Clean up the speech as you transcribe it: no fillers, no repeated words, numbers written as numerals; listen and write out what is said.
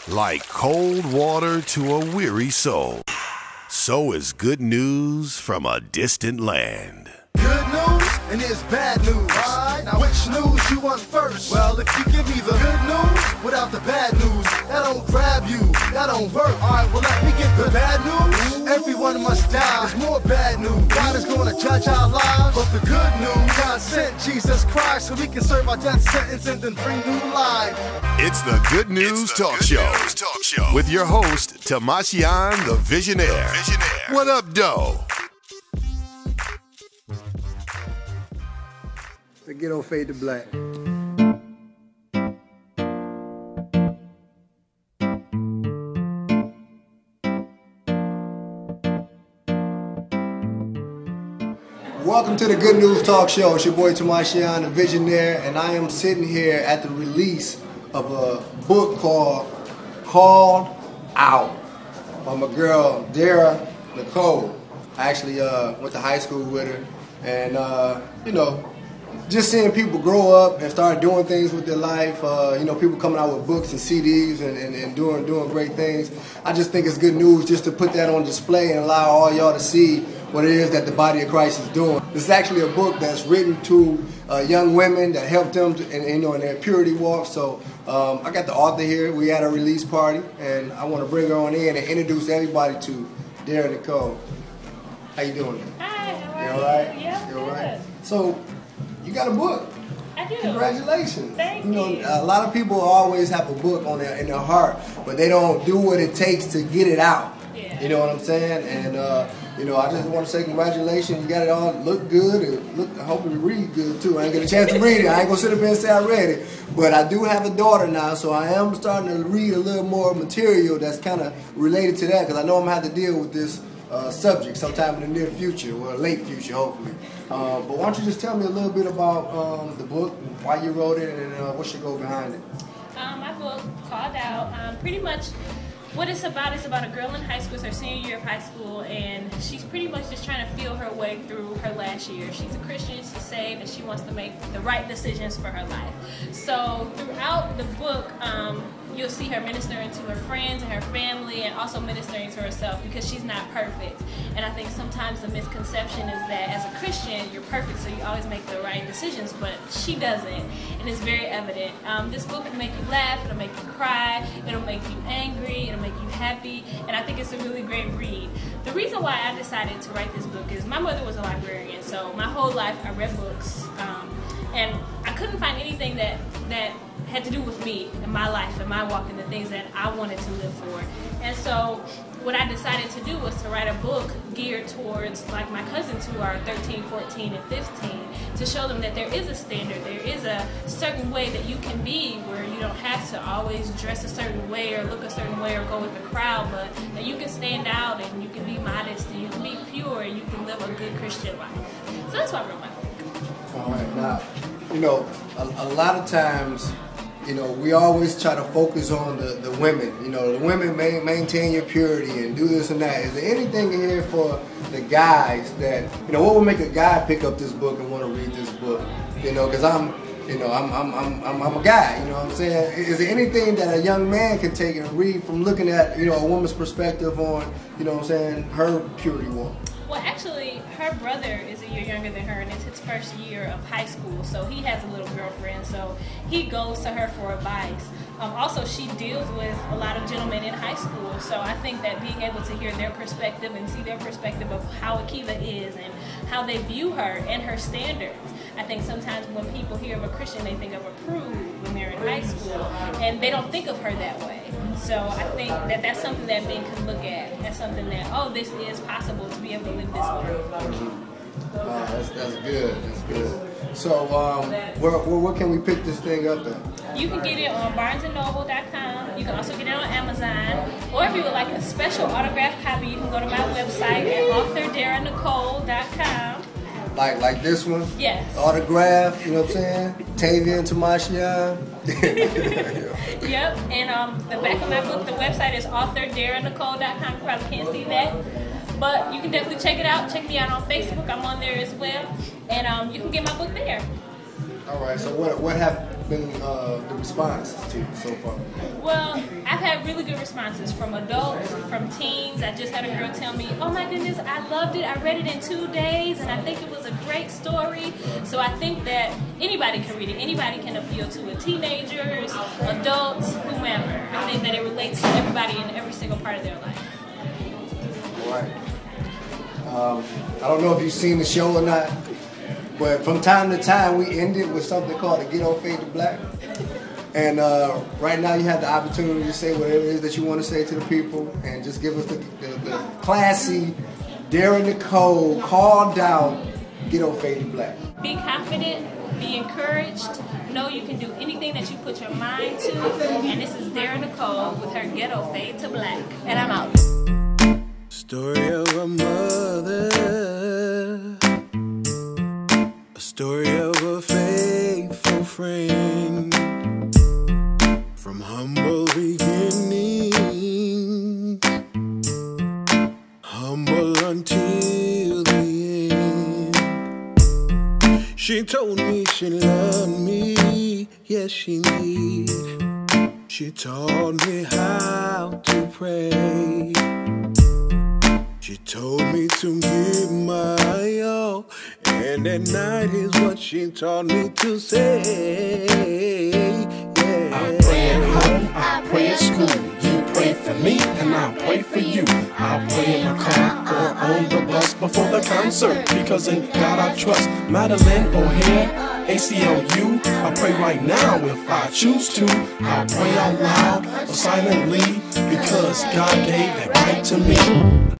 Like cold water to a weary soul, so is good news from a distant land. Good news and there's bad news. Right, now which news you want first? Well, if you give me the good news without the bad news, that don't grab you, that don't work. Alright, well let me get the bad news. Everyone must die, there's more bad news. God is going to judge our lives, but the good news, God sent Jesus Christ so we can serve our death sentence and then bring new life. It's the Good News Talk Show with your host, Timashion the Visionaire. What up, Doe? Get on Fade to Black. Welcome to the Good News Talk Show. It's your boy Timashion the Visionaire, and I am sitting here at the release of a book called Out by my girl Dara Nichole. I actually went to high school with her, and just seeing people grow up and start doing things with their life, people coming out with books and CDs and doing great things. I just think it's good news just to put that on display and allow all y'all to see what it is that the body of Christ is doing. This is actually a book that's written to young women that help them in their purity walk. So I got the author here. We had a release party, and I want to bring her on in and introduce everybody to Dara Nichole. How you doing? Hi, how are you? You all right? Yeah, you all right? So, you got a book. I do. Congratulations. Thank you. A lot of people always have a book in their heart, but they don't do what it takes to get it out. Yeah. You know what I'm saying? And I just want to say congratulations. You got it all. Look good. And I hope you read good too. I ain't get a chance to read it. I ain't gonna sit up here and say I read it, but I do have a daughter now, so I am starting to read a little more material that's kind of related to that, because I know I'm gonna have to deal with this subject sometime in the near future, or late future, hopefully. But why don't you just tell me a little bit about the book, why you wrote it, and what's your goal behind it? My book, called Out, pretty much what it's about is about a girl in high school. It's her senior year of high school, and she's pretty much just trying to feel her way through her last year. She's a Christian, she's saved, and she wants to make the right decisions for her life. So throughout the book, you'll see her ministering to her friends and her family, and also ministering to herself, because she's not perfect. And I think sometimes the misconception is that as a Christian, you're perfect, so you always make the right decisions, but she doesn't, and it's very evident. This book will make you laugh, it'll make you cry, it'll make you angry, it'll make you happy, and I think it's a really great read. The reason why I decided to write this book is my mother was a librarian, so my whole life I read books, and I couldn't find anything that had to do with me and my life and my walk and the things that I wanted to live for. And so what I decided to do was to write a book geared towards like my cousins who are 13, 14, and 15, to show them that there is a standard, there is a certain way that you can be, where you don't have to always dress a certain way or look a certain way or go with the crowd, but that you can stand out and you can be modest and you can be pure and you can live a good Christian life. So that's why I wrote my book. All right, now, a lot of times, we always try to focus on the women. The women maintain your purity and do this and that. Is there anything in here for the guys that, what would make a guy pick up this book and want to read this book? Because I'm a guy, you know what I'm saying? Is there anything that a young man can take and read from looking at, a woman's perspective on, her purity walk? Well, actually, her brother is a year younger than her, and it's his first year of high school, so he has a little girlfriend, so he goes to her for advice. Also, she deals with a lot of gentlemen in high school, so I think that being able to hear their perspective and see their perspective of how Akiva is and how they view her and her standards. I think sometimes when people hear of a Christian, they think of a prude when they're in high school, and they don't think of her that way. So I think that that's something that men can look at as something that, oh, this is possible to be able to live this way. That's good. That's good. So, where can we pick this thing up at? You can get it on BarnesandNoble.com. You can also get it on Amazon. Or if you would like a special autographed copy, you can go to my website at authordaranichole.com. Like this one? Yes. Autograph, you know what I'm saying? Tavia and Timashion. Yep. And the back of my book, the website is authordaranichole.com. You probably can't see that. But you can definitely check it out. Check me out on Facebook. I'm on there as well. And you can get my book there. All right. So what have been the responses to so far? Well, I've had had really good responses from adults, from teens. I just had a girl tell me, oh my goodness, I loved it. I read it in 2 days and I think it was a great story. So I think that anybody can read it. Anybody can appeal to it. Teenagers, adults, whomever. I think that it relates to everybody in every single part of their life. Right. I don't know if you've seen the show or not, but from time to time we end it with something called the Ghetto Fade to Black. And right now you have the opportunity to say whatever it is that you want to say to the people, and just give us the classy Dara Nichole called out Ghetto Fade to Black. Be confident, be encouraged, know you can do anything that you put your mind to, and this is Dara Nichole with her Ghetto Fade to Black, and I'm out. Story of a mother, a story of a faithful friend, from humble beginnings, humble until the end. She told me she loved me, yes she did. She taught me how to pray. She told me to give my all, and at night is what she taught me to say. Yeah. I pray at home, I pray at school. You pray for me, and I'll pray for you. I'll pray in my car or on the bus before the concert, because in God I trust. Madeline O'Hare, ACLU. I pray right now if I choose to. I'll pray out loud or silently, because God gave that right to me.